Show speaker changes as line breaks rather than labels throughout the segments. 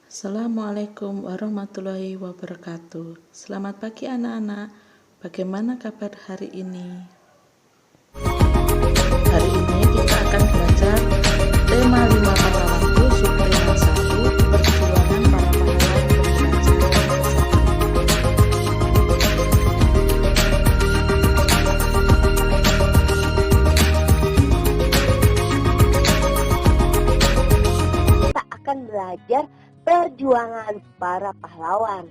Assalamualaikum warahmatullahi wabarakatuh. Selamat pagi anak-anak. Bagaimana kabar hari ini? Hari ini kita akan belajar tema 5 pahlawanku Suprema 1, perjuangan para pahlawan pembelajaran.
Kita akan belajar perjuangan para pahlawan.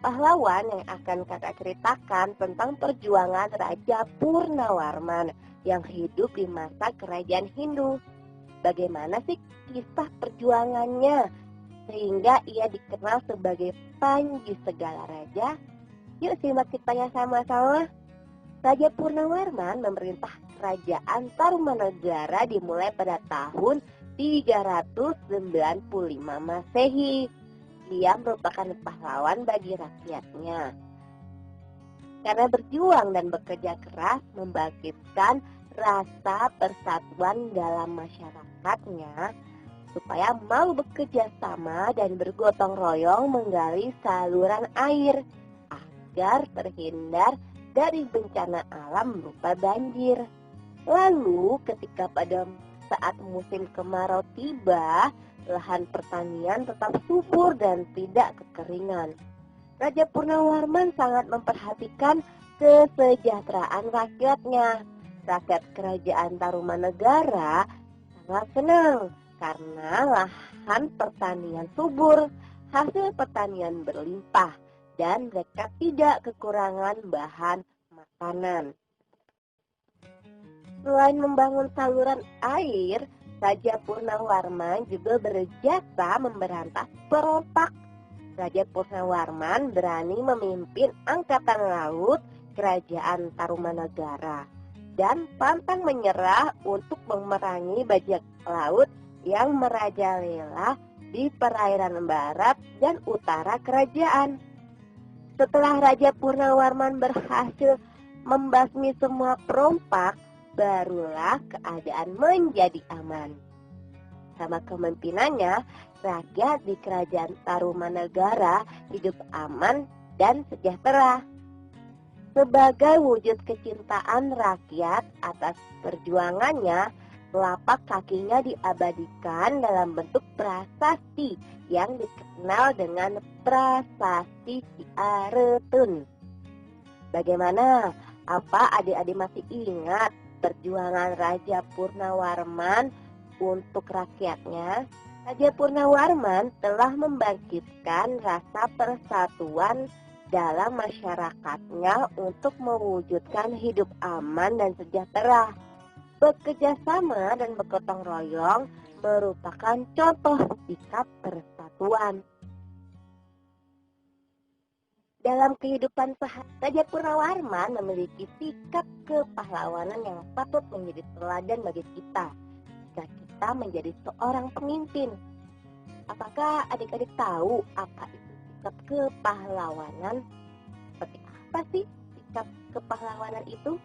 Pahlawan yang akan kakak ceritakan tentang perjuangan Raja Purnawarman yang hidup di masa kerajaan Hindu. Bagaimana sih kisah perjuangannya sehingga ia dikenal sebagai Panji segala raja? Yuk simak ceritanya sama-sama. Raja Purnawarman memerintah kerajaan Tarumanagara dimulai pada tahun 395 Masehi. Dia merupakan pahlawan bagi rakyatnya. Karena berjuang dan bekerja keras membangkitkan rasa persatuan dalam masyarakatnya, supaya mau bekerja sama dan bergotong royong menggali saluran air agar terhindar dari bencana alam berupa banjir. Lalu ketika pada saat musim kemarau tiba, lahan pertanian tetap subur dan tidak kekeringan. Raja Purnawarman sangat memperhatikan kesejahteraan rakyatnya. Rakyat kerajaan Tarumanegara sangat senang karena lahan pertanian subur, hasil pertanian berlimpah, dan mereka tidak kekurangan bahan makanan. Selain membangun saluran air, Raja Purnawarman juga berjasa memberantas perompak. Raja Purnawarman berani memimpin angkatan laut kerajaan Tarumanegara dan pantang menyerah untuk memerangi bajak laut yang merajalela di perairan barat dan utara kerajaan. Setelah Raja Purnawarman berhasil membasmi semua perompak, barulah keadaan menjadi aman. Sama kepemimpinannya, rakyat di kerajaan Tarumanegara hidup aman dan sejahtera. Sebagai wujud kecintaan rakyat atas perjuangannya, telapak kakinya diabadikan dalam bentuk prasasti yang dikenal dengan Prasasti Ciaretun. Bagaimana? Apa adik-adik masih ingat perjuangan Raja Purnawarman untuk rakyatnya? Raja Purnawarman telah membangkitkan rasa persatuan dalam masyarakatnya untuk mewujudkan hidup aman dan sejahtera. Bekerja sama dan bergotong royong merupakan contoh sikap persatuan. Dalam kehidupan Raja Purnawarman memiliki sikap kepahlawanan yang patut menjadi teladan bagi kita jika kita menjadi seorang pemimpin. Apakah adik-adik tahu apa itu sikap kepahlawanan? Seperti apa sih sikap kepahlawanan itu?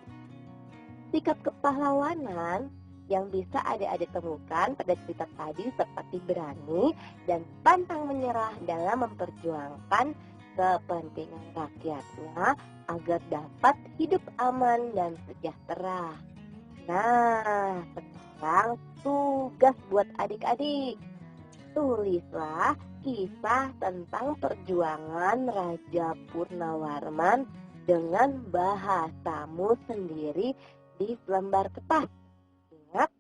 Sikap kepahlawanan yang bisa adik-adik temukan pada cerita tadi seperti berani dan pantang menyerah dalam memperjuangkan kepentingan rakyatnya agar dapat hidup aman dan sejahtera. Nah, sekarang tugas buat adik-adik. Tulislah kisah tentang perjuangan Raja Purnawarman dengan bahasamu sendiri di selembar kertas. Ingat,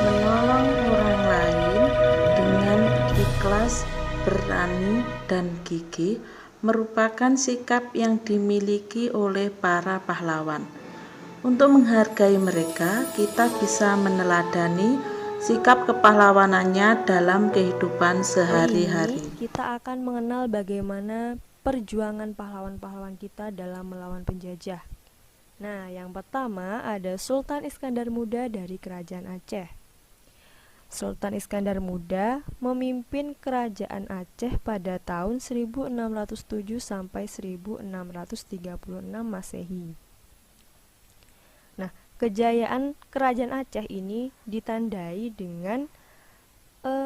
Menolong orang lain dengan ikhlas, berani, dan gigih merupakan sikap yang dimiliki oleh para pahlawan. Untuk menghargai mereka, kita bisa meneladani sikap kepahlawanannya dalam kehidupan sehari-hari.
Hari ini kita akan mengenal bagaimana perjuangan pahlawan-pahlawan kita dalam melawan penjajah. Nah, yang pertama ada Sultan Iskandar Muda dari Kerajaan Aceh. Sultan Iskandar Muda memimpin Kerajaan Aceh pada tahun 1607 sampai 1636 Masehi. Nah, kejayaan Kerajaan Aceh ini ditandai dengan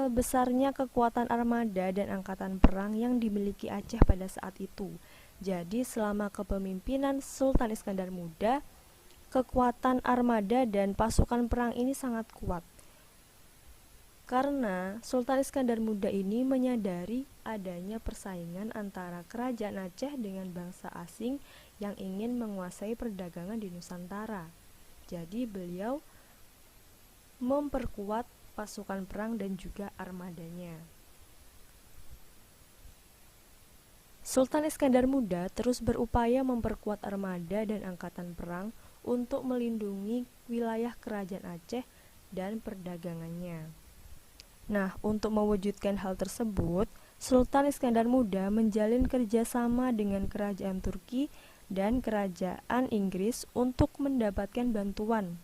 besarnya kekuatan armada dan angkatan perang yang dimiliki Aceh pada saat itu. Jadi selama kepemimpinan Sultan Iskandar Muda, kekuatan armada dan pasukan perang ini sangat kuat. Karena Sultan Iskandar Muda ini menyadari adanya persaingan antara kerajaan Aceh dengan bangsa asing yang ingin menguasai perdagangan di Nusantara. Jadi beliau memperkuat pasukan perang dan juga armadanya. Sultan Iskandar Muda terus berupaya memperkuat armada dan angkatan perang untuk melindungi wilayah kerajaan Aceh dan perdagangannya. Nah, untuk mewujudkan hal tersebut, Sultan Iskandar Muda menjalin kerjasama dengan kerajaan Turki dan kerajaan Inggris untuk mendapatkan bantuan,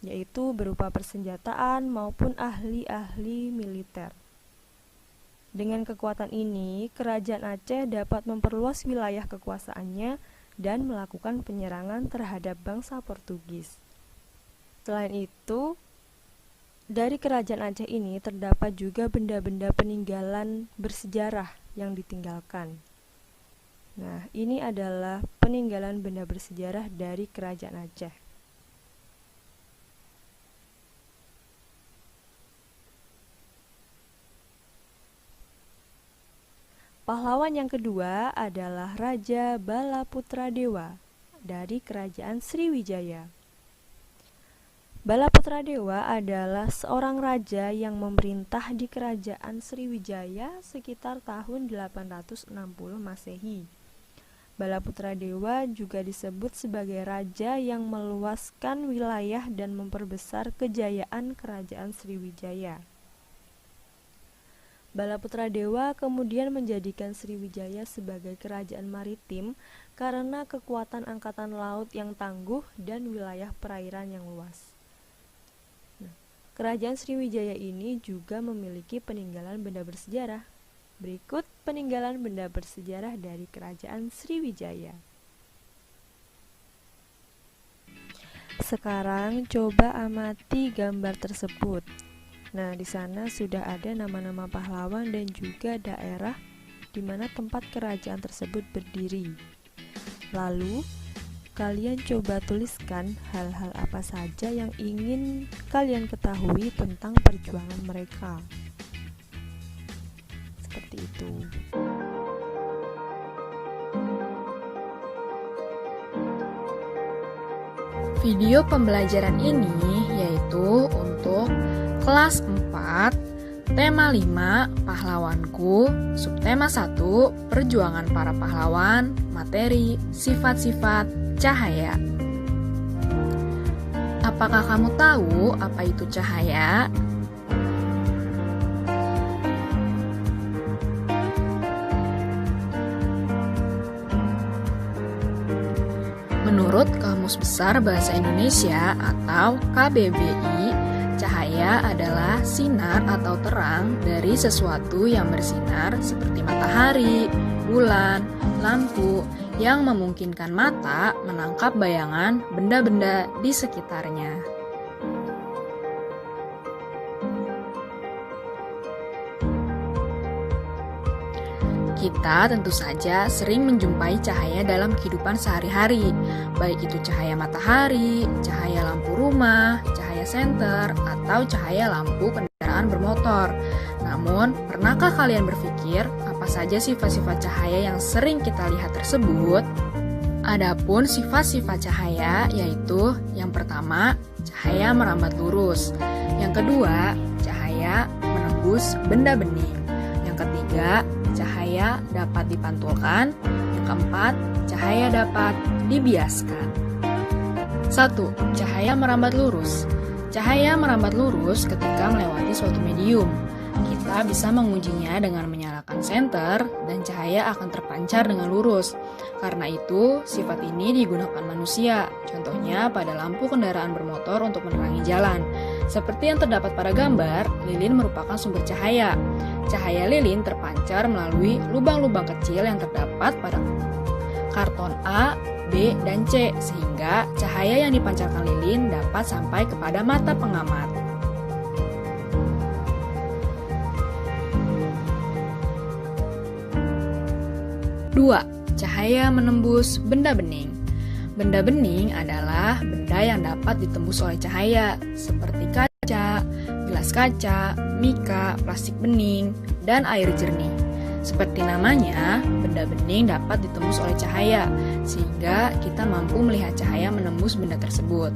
yaitu berupa persenjataan maupun ahli-ahli militer. Dengan kekuatan ini, kerajaan Aceh dapat memperluas wilayah kekuasaannya dan melakukan penyerangan terhadap bangsa Portugis. Selain itu, dari kerajaan Aceh ini terdapat juga benda-benda peninggalan bersejarah yang ditinggalkan. Nah, ini adalah peninggalan benda bersejarah dari kerajaan Aceh. Pahlawan yang kedua adalah Raja Balaputradewa dari kerajaan Sriwijaya. Balaputradewa adalah seorang raja yang memerintah di kerajaan Sriwijaya sekitar tahun 860 Masehi. Balaputradewa juga disebut sebagai raja yang meluaskan wilayah dan memperbesar kejayaan kerajaan Sriwijaya. Balaputradewa kemudian menjadikan Sriwijaya sebagai kerajaan maritim karena kekuatan angkatan laut yang tangguh dan wilayah perairan yang luas. Kerajaan Sriwijaya ini juga memiliki peninggalan benda bersejarah. Berikut peninggalan benda bersejarah dari kerajaan Sriwijaya. Sekarang coba amati gambar tersebut. Nah, di sana sudah ada nama-nama pahlawan dan juga daerah di mana tempat kerajaan tersebut berdiri. Lalu kalian coba tuliskan hal-hal apa saja yang ingin kalian ketahui tentang perjuangan mereka. Seperti itu.
Video pembelajaran ini yaitu untuk kelas 4, tema 5, pahlawanku, subtema 1, perjuangan para pahlawan, materi, sifat-sifat, cahaya. Apakah kamu tahu apa itu cahaya? Menurut Kamus Besar Bahasa Indonesia atau KBBI, cahaya adalah sinar atau terang dari sesuatu yang bersinar seperti matahari, bulan, lampu, yang memungkinkan mata menangkap bayangan benda-benda di sekitarnya. Kita tentu saja sering menjumpai cahaya dalam kehidupan sehari-hari, baik itu cahaya matahari, cahaya lampu rumah, cahaya senter, atau cahaya lampu kendaraan bermotor. Namun, pernahkah kalian berpikir apa saja sifat-sifat cahaya yang sering kita lihat tersebut? Adapun sifat-sifat cahaya yaitu yang pertama, cahaya merambat lurus. Yang kedua, cahaya menembus benda bening. Yang ketiga, cahaya dapat dipantulkan. Yang keempat, cahaya dapat dibiaskan. 1. Cahaya merambat lurus. Cahaya merambat lurus ketika melewati suatu medium. Kita bisa mengujinya dengan menyalakan senter dan cahaya akan terpancar dengan lurus. Karena itu, sifat ini digunakan manusia, contohnya pada lampu kendaraan bermotor untuk menerangi jalan. Seperti yang terdapat pada gambar, lilin merupakan sumber cahaya. Cahaya lilin terpancar melalui lubang-lubang kecil yang terdapat pada karton A, B, dan C, sehingga cahaya yang dipancarkan lilin dapat sampai kepada mata pengamat. 2. Cahaya menembus benda bening. Benda bening adalah benda yang dapat ditembus oleh cahaya, seperti kaca, gelas kaca, mika, plastik bening, dan air jernih. Seperti namanya, benda bening dapat ditembus oleh cahaya, sehingga kita mampu melihat cahaya menembus benda tersebut.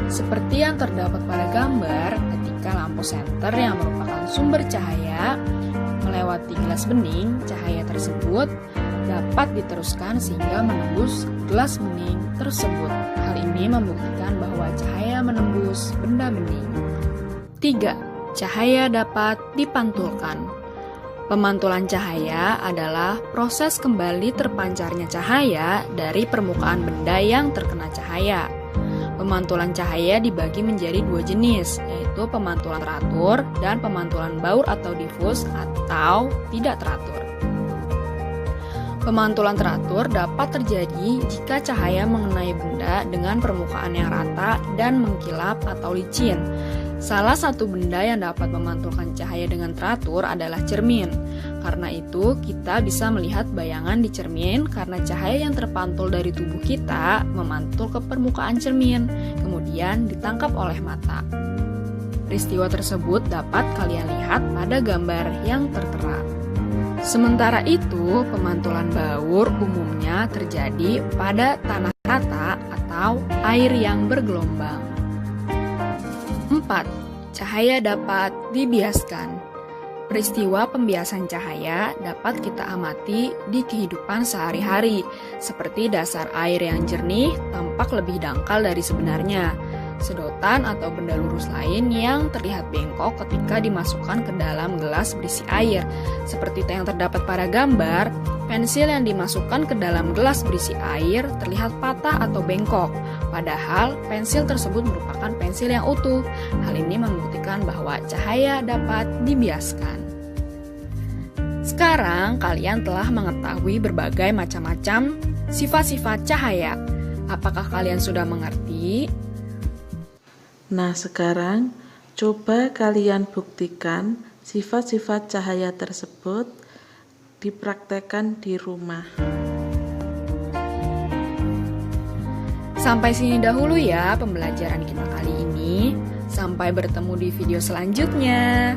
Seperti yang terdapat pada gambar, ketika lampu senter yang merupakan sumber cahaya melewati gelas bening, cahaya tersebut dapat diteruskan sehingga menembus gelas bening tersebut. Hal ini membuktikan bahwa cahaya menembus benda bening. 3. Cahaya dapat dipantulkan. Pemantulan cahaya adalah proses kembali terpancarnya cahaya dari permukaan benda yang terkena cahaya. Pemantulan cahaya dibagi menjadi 2 jenis, yaitu pemantulan teratur dan pemantulan baur atau difus atau tidak teratur. Pemantulan teratur dapat terjadi jika cahaya mengenai benda dengan permukaan yang rata dan mengkilap atau licin. Salah satu benda yang dapat memantulkan cahaya dengan teratur adalah cermin. Karena itu, kita bisa melihat bayangan di cermin karena cahaya yang terpantul dari tubuh kita memantul ke permukaan cermin, kemudian ditangkap oleh mata. Peristiwa tersebut dapat kalian lihat pada gambar yang tertera. Sementara itu, pemantulan baur umumnya terjadi pada tanah rata atau air yang bergelombang. 4. Cahaya dapat dibiaskan. Peristiwa pembiasan cahaya dapat kita amati di kehidupan sehari-hari, seperti dasar air yang jernih tampak lebih dangkal dari sebenarnya. Sedotan atau benda lurus lain yang terlihat bengkok ketika dimasukkan ke dalam gelas berisi air. Seperti yang terdapat pada gambar, pensil yang dimasukkan ke dalam gelas berisi air terlihat patah atau bengkok. Padahal pensil tersebut merupakan pensil yang utuh. Hal ini membuktikan bahwa cahaya dapat dibiaskan. Sekarang kalian telah mengetahui berbagai macam-macam sifat-sifat cahaya. Apakah kalian sudah mengerti?
Nah, sekarang coba kalian buktikan sifat-sifat cahaya tersebut dipraktekkan di rumah.
Sampai sini dahulu ya pembelajaran kita kali ini. Sampai bertemu di video selanjutnya.